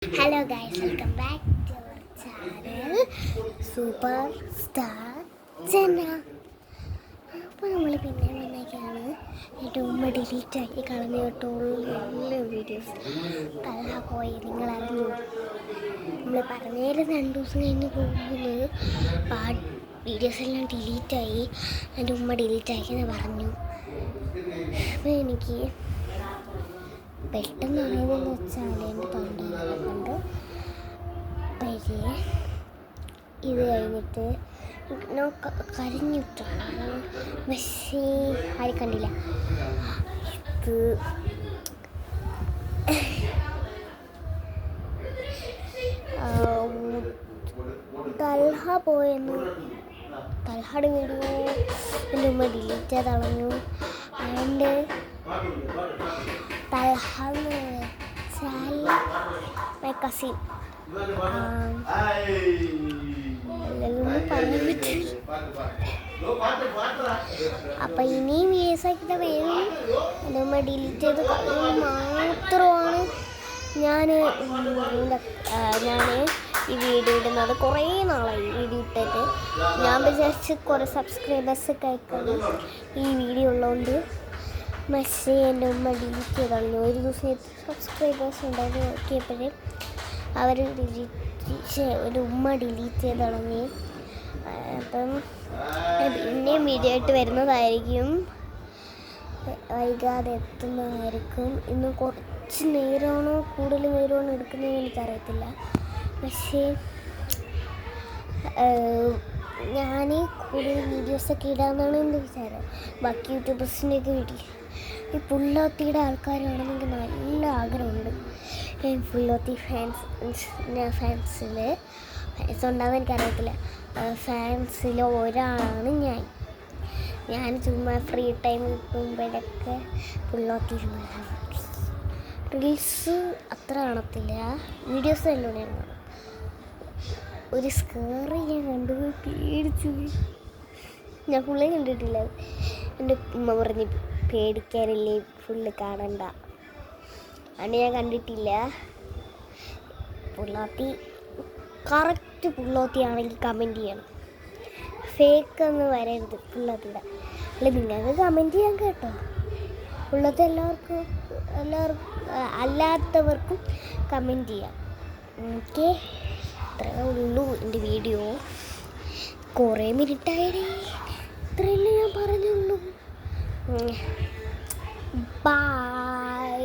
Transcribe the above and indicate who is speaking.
Speaker 1: Hello guys, welcome back to our channel Superstar Channel. അപ്പോൾ നമ്മൾ പിന്നെ വന്നേക്കാണ് ഉമ്മ ഡിലീറ്റാക്കി കളഞ്ഞ കേട്ടുള്ള വീഡിയോസ് കള്ള പോയി നിങ്ങളറിഞ്ഞു. നമ്മൾ പറഞ്ഞേലും 2 ദിവസം കഴിഞ്ഞ് പോകുന്നത് വീഡിയോസ് എല്ലാം ഡിലീറ്റായി. എൻ്റെ ഉമ്മ ഡിലീറ്റാക്കിയെന്ന് പറഞ്ഞു. അപ്പോൾ എനിക്ക് പെട്ടെന്ന് അറിയുന്നതെന്ന് വെച്ചാൽ എൻ്റെ തൊണ്ടയിലൊക്കെ കൊണ്ട് പരിയെ ഇത് കഴിഞ്ഞിട്ട് കരഞ്ഞിട്ടാണ്. പക്ഷേ ആരും കണ്ടില്ല. ഇത് തൽഹ പോയെന്ന് തൽഹയുടെ വീഡിയോ എൻ്റെ ഉമ്മ ഡിലീറ്റ് ചെയ്ത് കളഞ്ഞു. അതുകൊണ്ട് തൽഹ എന്ന് വെച്ചാൽ മൈ കസിൻ പറയാൻ പറ്റില്ല. അപ്പം ഇനിയും വീഡിയോസാക്കിയിട്ട് വരും. അതുമ്മ ഡിലീറ്റ് ചെയ്ത് മാത്രമാണ് ഞാൻ ഈ വീഡിയോ ഇടുന്നത്. കുറേ നാളായി വീഡിയോ ഇട്ടിട്ട്. ഞാൻ വിചാരിച്ച് കുറേ സബ്സ്ക്രൈബേഴ്സ് കഴിക്കണം ഈ വീഡിയോ ഉള്ളതുകൊണ്ട്. പക്ഷേ എൻ്റെ ഉമ്മ ഡിലീറ്റ് ചെയ്ത് കളഞ്ഞു. ഒരു ദിവസം എത്ര സബ്സ്ക്രൈബേഴ്സ് ഉണ്ടായിരുന്നു നോക്കിയപ്പോഴേ അവർ ഒരു ഉമ്മ ഡിലീറ്റ് ചെയ്ത് കളഞ്ഞു. അപ്പം പിന്നെയും വീഡിയോ ആയിട്ട് വരുന്നതായിരിക്കും, വൈകാതെ എത്തുന്നതായിരിക്കും. ഇന്ന് കുറച്ച് നേരമാണോ കൂടുതൽ നേരമാണോ എടുക്കുന്നതെന്ന് എനിക്കറിയത്തില്ല. പക്ഷേ ഞാൻ കൂടുതൽ വീഡിയോസൊക്കെ ഇടാമെന്നാണ് എൻ്റെ വിചാരം. ബാക്കി യൂട്യൂബേഴ്സിൻ്റെയൊക്കെ വീട്ടിൽ ഈ പുള്ളോത്തിയുടെ ആൾക്കാരാണെന്നെങ്കിൽ നല്ല ആഗ്രഹമുണ്ട്. പുള്ളോത്തി ഫാൻസ് ഉണ്ടാകുന്ന എനിക്കറിയത്തില്ല. ഫാൻസിൽ ഒരാളാണ് ഞാൻ ചുമ്മാ ഫ്രീ ടൈം കിട്ടുമ്പോഴൊക്കെ പുള്ളോത്തി റീൽസ് അത്ര കാണത്തില്ല, വീഡിയോസ് എല്ലാം കാണും. ഒരു സ്കേറ് ഞാൻ കണ്ടു പേടിച്ചു. ഞാൻ ഫുള്ളേ കണ്ടിട്ടില്ല. എൻ്റെ ഉമ്മ പറഞ്ഞ് പേടിക്കാനില്ലേ, ഫുള്ള് കാണണ്ട. അതുകൊണ്ട് ഞാൻ കണ്ടിട്ടില്ല. പുള്ളോത്തി കറക്റ്റ് പുള്ളോത്തിയാണെങ്കിൽ കമൻറ്റ് ചെയ്യണം, ഫേക്കൊന്നും വരരുത് പുള്ളോത്തിയുടെ. അല്ല, നിങ്ങൾക്ക് കമൻറ്റ് ചെയ്യാൻ കേട്ടോ. പുള്ളോത്തി എല്ലാവർക്കും അല്ലാത്തവർക്കും കമൻറ്റ് ചെയ്യാം. ഓക്കെ, ഇത്രയേ ഉള്ളൂ എൻ്റെ വീഡിയോ. കുറേ മിനിറ്റായിടേ, ഇത്രയല്ലേ ഞാൻ പറഞ്ഞുള്ളൂ. ബൈ.